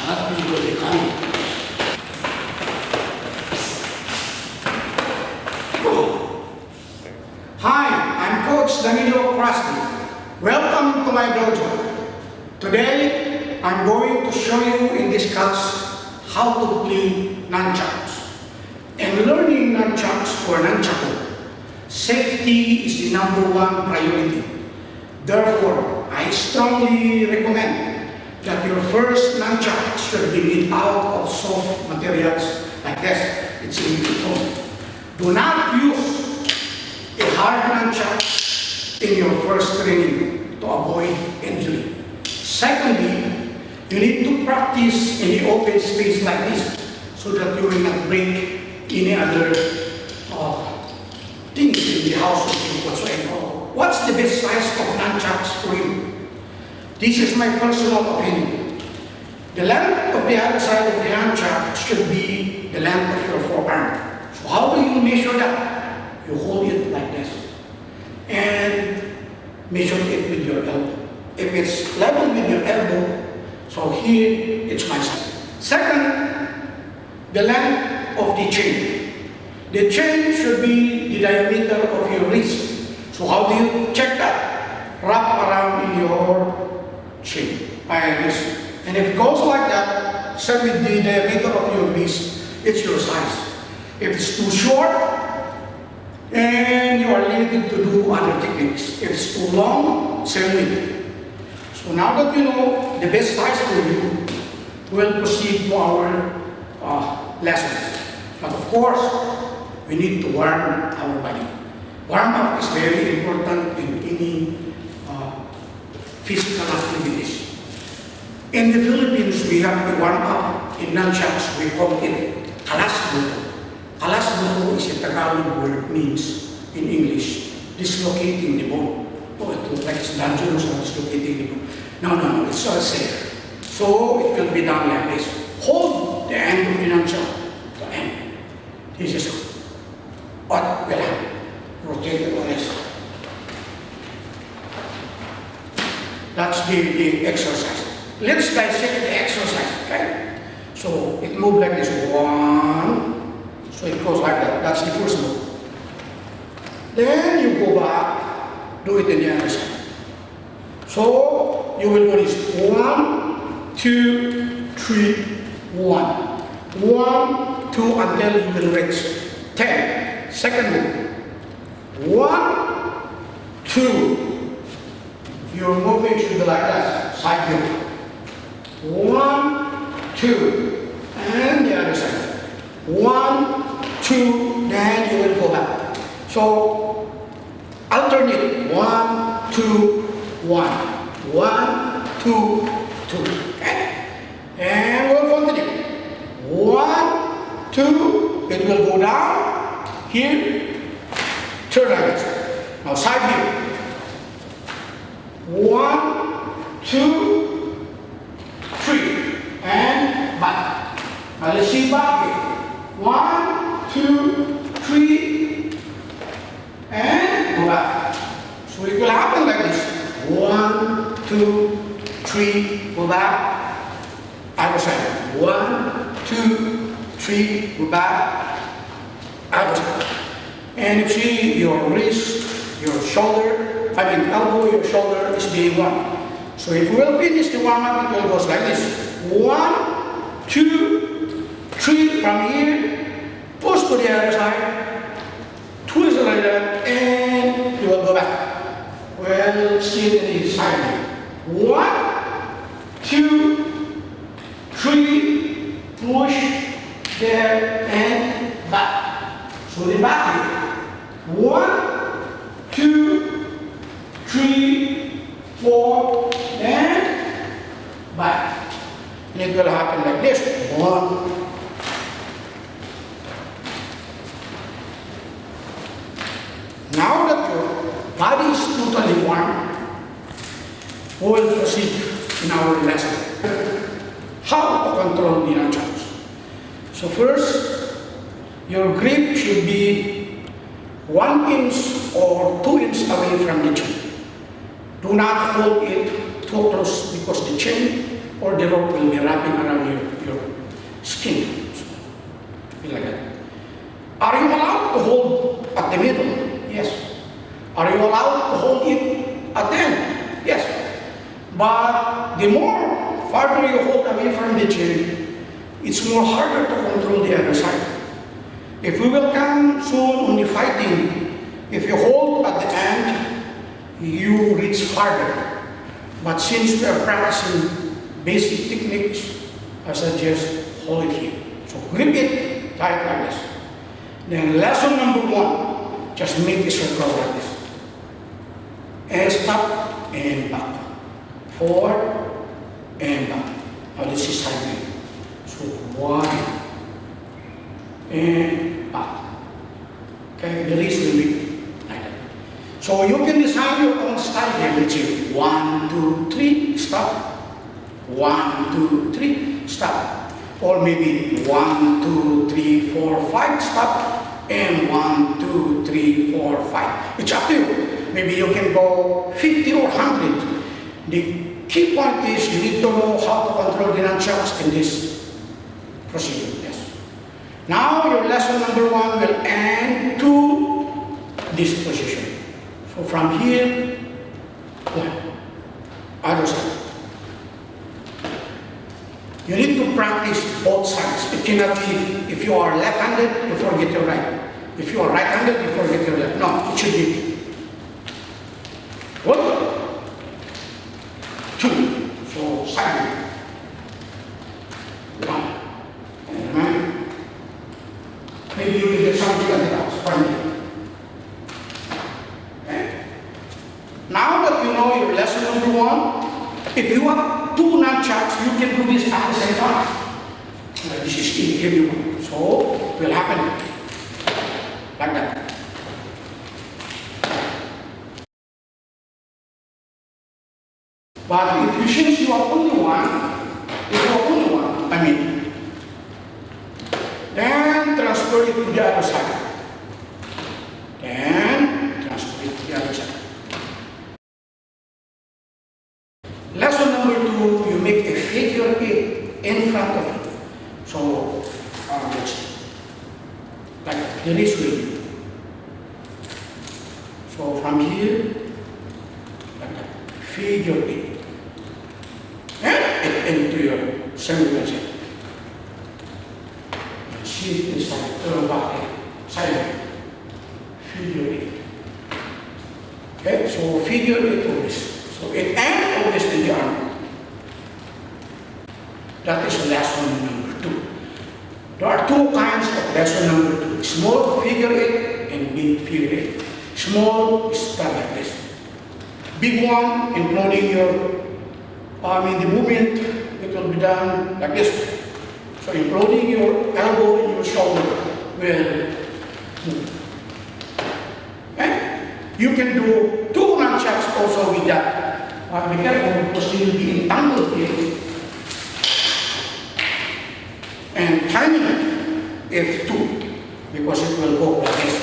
Happy birthday. Hi, I'm Coach DANILO Crosby. Welcome to my dojo. Today, I'm going to show you in this class how to play nunchucks. And learning nunchucks or nunchaku, safety is the #1 priority. Therefore, I strongly recommend that your first nunchuck should be made out of soft materials like this. It's in the phone. Do not use a hard nunchuck in your first training to avoid injury. Secondly, you need to practice in the open space like this so that you will not break any other things in the house whatsoever. What's the best size of nunchucks for you? This is my personal opinion. The length of the other side of the nunchuck should be the length of your forearm. So how do you measure that? You hold it like this and measure it with your elbow. If it's level with your elbow, so here it's my size. Second, the length of the chain. The chain should be the diameter of your wrist. So how do you check that? Wrap around in your chain. And if it goes like that, set with the diameter of your wrist, it's your size. If it's too short, and you are limited to do other techniques. If it's too long, same way. So now that you know the best size for you, we'll proceed to our lessons. But of course, we need to warm our body. Warm up is very important in any physical activities. In the Philippines, we have the warm up in nunchucks. We call it kalasbuto. Kalasbuto is a Tagalog word, means in English, dislocating the bone. Oh, it looks like it's dangerous or dislocating the bone. No, it's all safe. So it will be done like this. Hold the end of the nunchuck to end. This is what will happen. Rotate it like this. That's the exercise. Let's dissect the exercise, okay? So it moves like this. One. So it goes like that. That's the first move. Then you go back, do it in the other side. So you will do this. 1, 2, 3, 1. 1, 2 until you will reach 10. Second move. 1, 2. Your movement should be like that. Side move. 1, 2. And the other side. 1, 2, then you will go back. So alternate 1, 2, 1. 1, 2, 2. Okay? And we'll continue. 1, 2, it will go down. Here, turn around. Now side view. 1, 2, 3, and back. Now let's see back here. 1, 2, 3, and go back. So it will happen like this. 1, 2, 3, go back. Other side. 1, 2, 3, go back. Other side. And you see your wrist, your shoulder, elbow, your shoulder is being warm. So if we will finish the warm up, it will go like this. 1, 2, 3 from here. Push to the other side, twist it like that, and you will go back. Well, see it in the side. 1, 2, 3, push there and back. So the back here. 1, 2, 3, 4, and back. And it will happen like this. 1. Now that your body is totally warm, we will proceed in our lesson. How to control the nunchucks. So first, your grip should be 1 inch or 2 inches away from the chain. Do not hold it too close because the chain or the rope will be wrapping around your skin. So, like that. Are you allowed to hold at the middle? Yes. Are you allowed to hold it at the end? Yes. But the more farther you hold away from the chin, it's more harder to control the other side. If we will come soon on the fighting, if you hold at the end, you reach farther. But since we are practicing basic techniques, I suggest hold it here. So grip it tight like this. Then lesson number 1, just make the circle like this. And stop and back. Forward and back. Now this is side view. So 1 and back. Okay, release the weight like that. So you can design your own style here. Let's say 1, 2, 3, stop. 1, 2, 3, stop. Or maybe 1, 2, 3, 4, 5, stop. And 1, 2, 3, 4, 5. It's up to you. Maybe you can go 50 or 100. The key point is you need to know how to control the nunchucks in this procedure. Yes. Now your lesson number 1 will end to this position. So from here, other side. You need to practice both sides. It cannot be, if you are left-handed, you forget your right. If you are right-handed, you forget your left. No, it should be. Good. 2. So side. 1. Maybe you will get something like that from me. Okay. Now that you know your lesson number 1, if you have 2 nunchucks, you can do this at the same time. This is the heavy one. So it will happen like that. But if you since you are only one, then transfer it to the other side. Then transfer it to the other side. Lesson number 2, you make a figure 8 in front of you. So, let's see. Like this way. So from here, like that, figure 8. And into your semi-circle. See this side, turn back, side, figure 8. Okay, so figure 8 always. So it ends always in the arm. That is lesson number 2. There are 2 kinds of lesson number 2. Small figure 8 and big figure 8. Small is done like this. Big one, including your the movement, it will be done like this. So including your elbow and your shoulder will move. Okay? You can do 2 nunchucks also with that. Be careful because they will be entangled here. And timing F2 because it will go like this.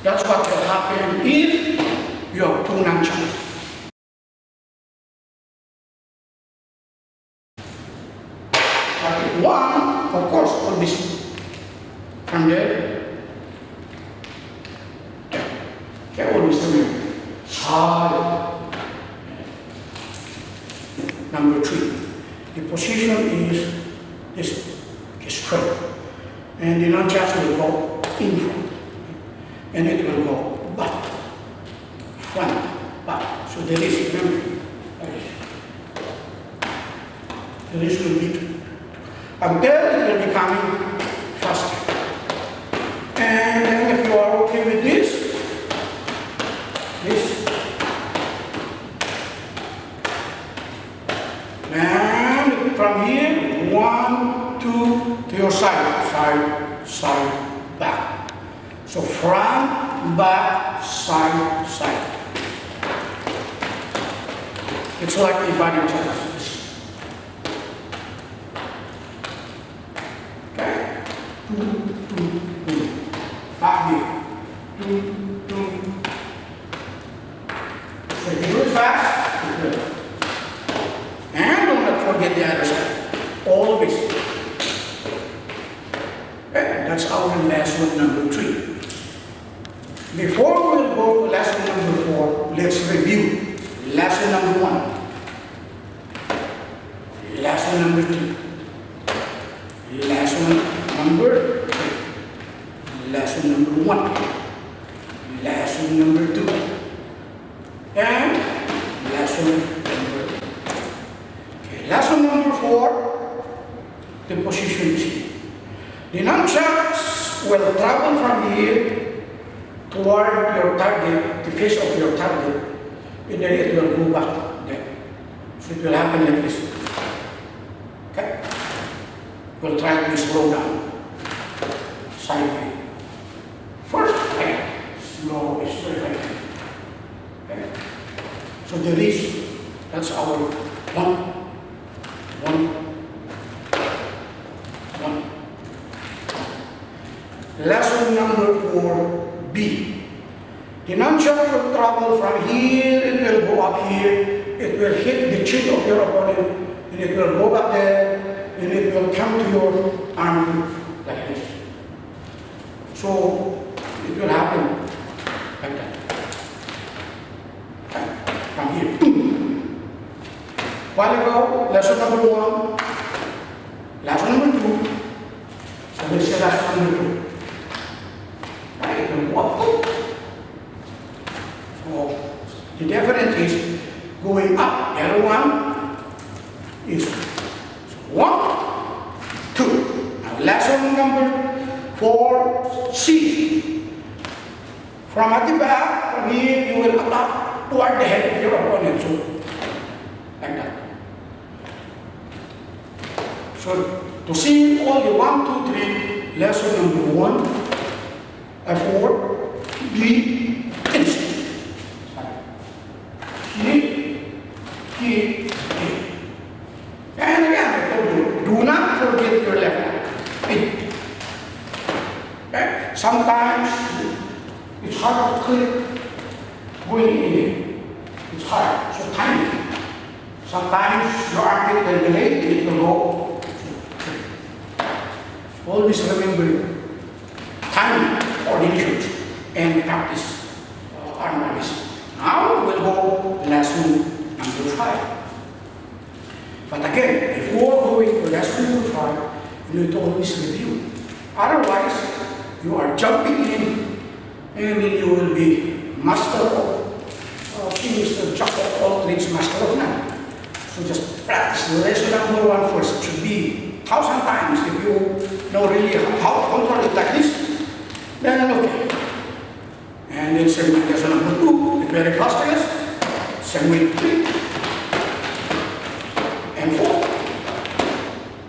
That's what will happen if you have 2 nunchucks. But if 1, of course, all this from there. Okay, always remember. Side. Number 3. The position is this, straight. And the nunchucks will go in front. And it will go back, front, back. So there is, remember, there is will be until it will be coming faster. And then if you are okay with this, and from here, 1, 2, to your side, back. So front, back, side. It's like a body exercise. Okay? 2, back here. 2. So if you do it fast, it will. forget the other side. Always. Okay, that's our lesson number 3. Before we go to lesson number 4, let's review lesson number 1, lesson number 2, lesson number 3, lesson number 1, lesson number 2, and lesson number 3. Okay, lesson number 4, the position is here. The nunchucks will travel from here toward your target, the face of your target, and then it will go back there. So it will happen like this. Okay? We'll try to slow down. Sideways. First, right. Slow, straight right. Okay? So there is, that's our 1, 1, 1. Lesson number 4B. The nunchuck will travel from here, it will go up here, it will hit the chin of your opponent, and it will go back there, and it will come to your arm like this. So it will happen like that. Okay. From here. While ago, lesson number 1, lesson number 2, so let's say lesson number 2. Right, it will walk. So the difference is going up. The other one is 1, 2. Now lesson number 4C. From at the back, from here, you will attack toward the head of your opponent. So like that. So to see all the 1, 2, 3, lesson number 1, 4, B, instant. Key. And again, I told you, do not forget your left hand. Okay? Sometimes it's hard to click going in here. It's hard, so tiny. Sometimes your armpit will be late, it will go. Always remember time, coordination, and practice arm release. Now we'll go lesson number 5. But again, before going to lesson number 5, you need to always review. Otherwise, you are jumping in and then you will be master of things, jack of all trades, master of none. So just practice lesson number 1 first. It should be 1,000 times. If you know really how to control it like this, then okay. And then same with lesson number 2, very fast. Same with 3 and 4.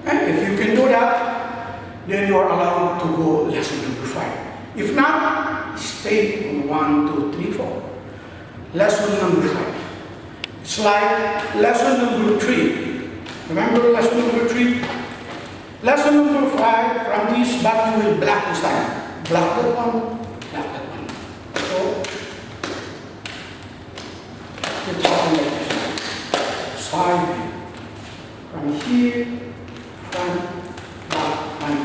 And if you can do that, then you are allowed to go lesson number 5. If not, stay on 1, 2, 3, 4. Lesson number 5. It's like lesson number 3. Remember lesson number 3? Lesson number 5, from this back you will black this time. Black that one, black that one. So, it's all like this. Side, from here, front, back, and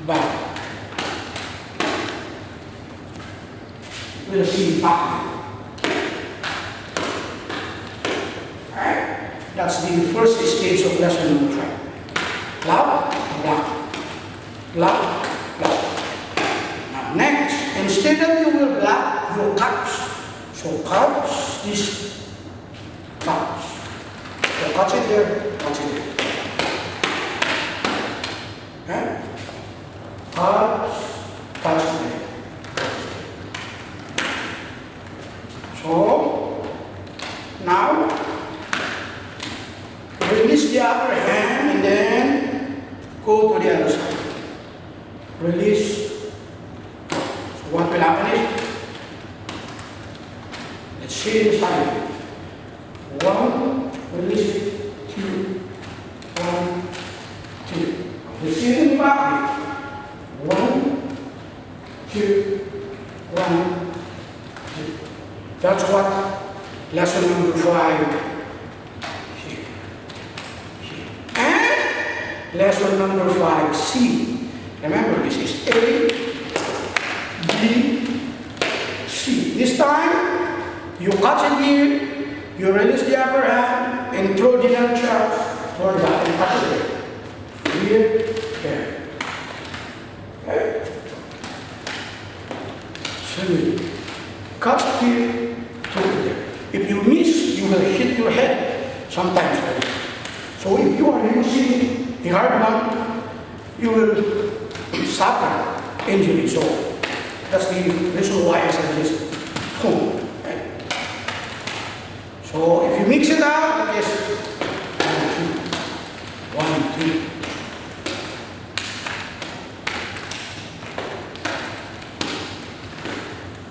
back. We'll see back. Alright? That's the first stage of lesson number 5. Loud, black. Loud, black. Now next, instead of you will black, you will catch. So catch this, catch. So catch it there, catch it there. Okay? Catch it there. So now release the upper hand and then go to the other side. Release. So what will happen is, let's see the side. 1, release it, 2, 1, 2. Let's see it in the back. 1, 2, 1, 2. That's what lesson number 5 lesson number 5, C. Remember, this is A, B, C. This time, you catch it here, you release the upper hand, and throw the nunchucks toward that and catch it there. Here, there. Okay? So you catch here, throw it there. If you miss, you will hit your head sometimes. So if you are using the hard one, you will suffer injury. So that's the reason why I suggest home. Right? So if you mix it out, yes, 1, 2, 1, 2.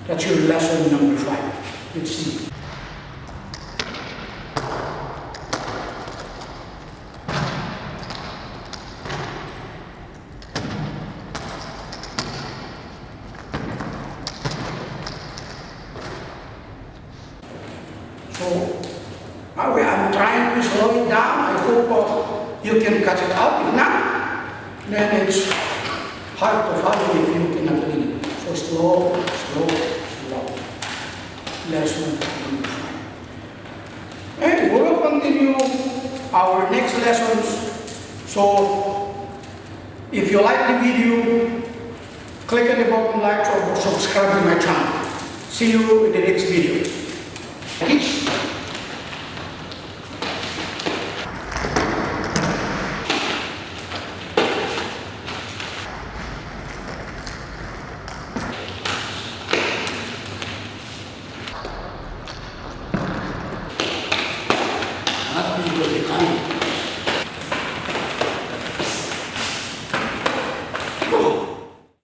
That's your lesson number 5. Let's see. So, I'm trying to slow it down. I hope you can catch it out. If not, then it's hard to follow if you cannot read it. So slow, slow, slow. Lesson number 5. And we will continue our next lessons. So, if you like the video, click on the button like or subscribe to my channel. See you in the next video. Peace. Not really good.